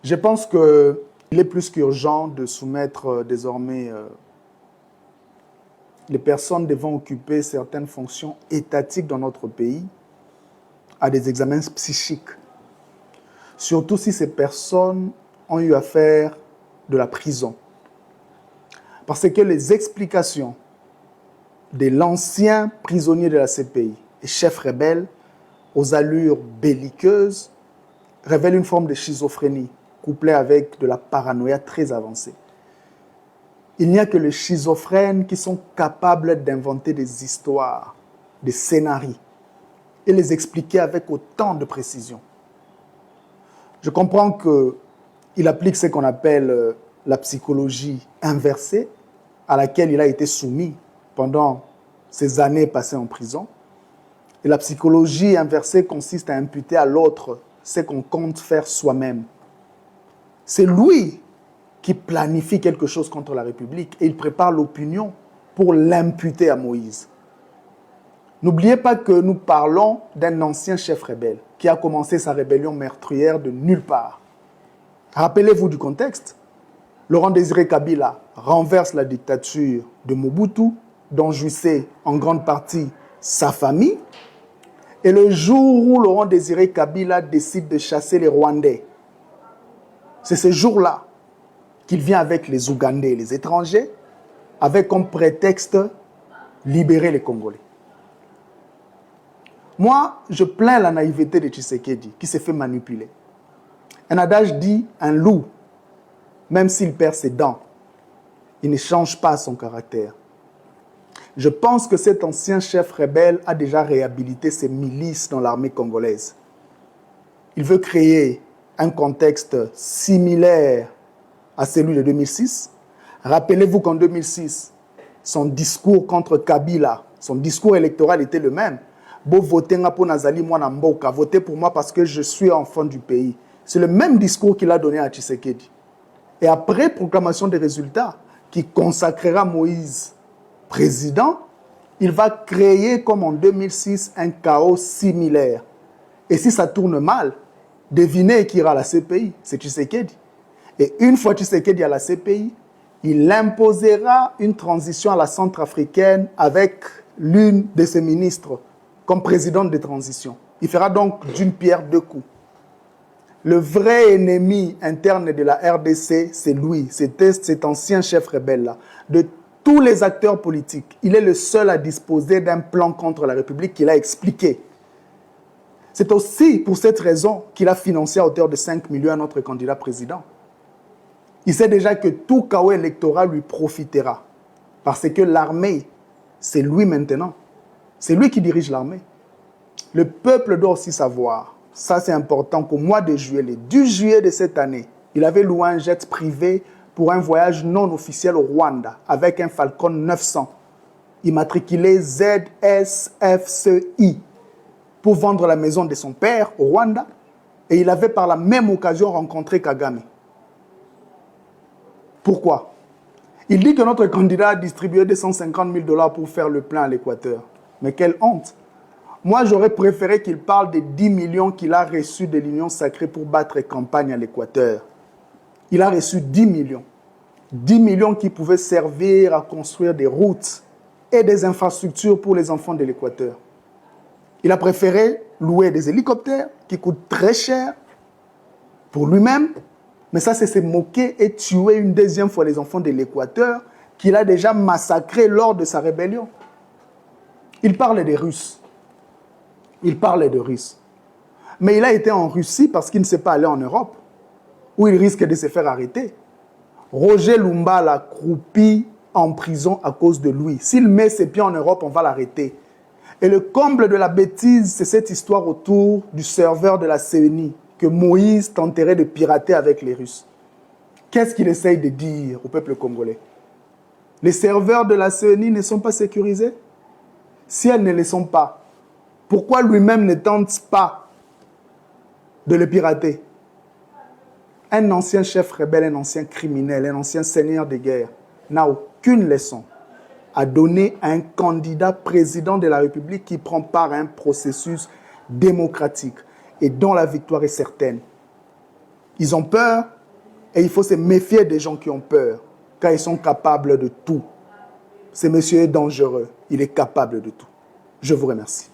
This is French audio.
Je pense qu'il est plus qu'urgent de soumettre désormais les personnes devant occuper certaines fonctions étatiques dans notre pays à des examens psychiques. Surtout si ces personnes ont eu à faire de la prison. Parce que les explications de l'ancien prisonnier de la CPI et chef rebelle aux allures belliqueuses révèlent une forme de schizophrénie couplée avec de la paranoïa très avancée. Il n'y a que les schizophrènes qui sont capables d'inventer des histoires, des scénarios et les expliquer avec autant de précision. Je comprends qu'il applique ce qu'on appelle la psychologie inversée, à laquelle il a été soumis pendant ces années passées en prison. Et la psychologie inversée consiste à imputer à l'autre ce qu'on compte faire soi-même. C'est lui qui planifie quelque chose contre la République et il prépare l'opinion pour l'imputer à Moïse. N'oubliez pas que nous parlons d'un ancien chef rebelle qui a commencé sa rébellion meurtrière de nulle part. Rappelez-vous du contexte. Laurent-Désiré Kabila renverse la dictature de Mobutu, dont jouissait en grande partie sa famille. Et le jour où Laurent-Désiré Kabila décide de chasser les Rwandais, c'est ce jour-là qu'il vient avec les Ougandais et les étrangers, avec comme prétexte libérer les Congolais. Moi, je plains la naïveté de Tshisekedi, qui s'est fait manipuler. Un adage dit, un loup, même s'il perd ses dents, il ne change pas son caractère. Je pense que cet ancien chef rebelle a déjà réhabilité ses milices dans l'armée congolaise. Il veut créer un contexte similaire à celui de 2006. Rappelez-vous qu'en 2006, son discours contre Kabila, son discours électoral était le même. Votez pour moi parce que je suis enfant du pays. C'est le même discours qu'il a donné à Tshisekedi. Et après proclamation des résultats, qui consacrera Moïse président, il va créer, comme en 2006, un chaos similaire. Et si ça tourne mal, devinez qui ira à la CPI, c'est Tshisekedi. Et une fois Tshisekedi à la CPI, il imposera une transition à la Centrafricaine avec l'une de ses ministres comme présidente de transition. Il fera donc d'une pierre deux coups. Le vrai ennemi interne de la RDC, c'est lui, c'était cet ancien chef rebelle-là. De tous les acteurs politiques, il est le seul à disposer d'un plan contre la République qu'il a expliqué. C'est aussi pour cette raison qu'il a financé à hauteur de 5 millions notre candidat président. Il sait déjà que tout chaos électoral lui profitera. Parce que l'armée, c'est lui maintenant. C'est lui qui dirige l'armée. Le peuple doit aussi savoir. Ça, c'est important qu'au mois de juillet, le 10 juillet de cette année, il avait loué un jet privé pour un voyage non officiel au Rwanda avec un Falcon 900, immatriculé ZSFCI, pour vendre la maison de son père au Rwanda. Et il avait par la même occasion rencontré Kagame. Pourquoi? Il dit que notre candidat a distribué 250 000 $ pour faire le plein à l'Équateur. Mais quelle honte! Moi, j'aurais préféré qu'il parle des 10 millions qu'il a reçus de l'Union sacrée pour battre campagne à l'Équateur. Il a reçu 10 millions. 10 millions qui pouvaient servir à construire des routes et des infrastructures pour les enfants de l'Équateur. Il a préféré louer des hélicoptères qui coûtent très cher pour lui-même. Mais ça, c'est se moquer et tuer une deuxième fois les enfants de l'Équateur qu'il a déjà massacrés lors de sa rébellion. Il parle des Russes. Il parlait de Russes. Mais il a été en Russie parce qu'il ne s'est pas allé en Europe, où il risque de se faire arrêter. Roger Lumba l'a croupi en prison à cause de lui. S'il met ses pieds en Europe, on va l'arrêter. Et le comble de la bêtise, c'est cette histoire autour du serveur de la CENI que Moïse tenterait de pirater avec les Russes. Qu'est-ce qu'il essaye de dire au peuple congolais? Les serveurs de la CENI ne sont pas sécurisés? Si elles ne le sont pas, pourquoi lui-même ne tente pas de le pirater? Un ancien chef rebelle, un ancien criminel, un ancien seigneur de guerre n'a aucune leçon à donner à un candidat président de la République qui prend part à un processus démocratique et dont la victoire est certaine. Ils ont peur et il faut se méfier des gens qui ont peur, car ils sont capables de tout. Ce monsieur est dangereux, il est capable de tout. Je vous remercie.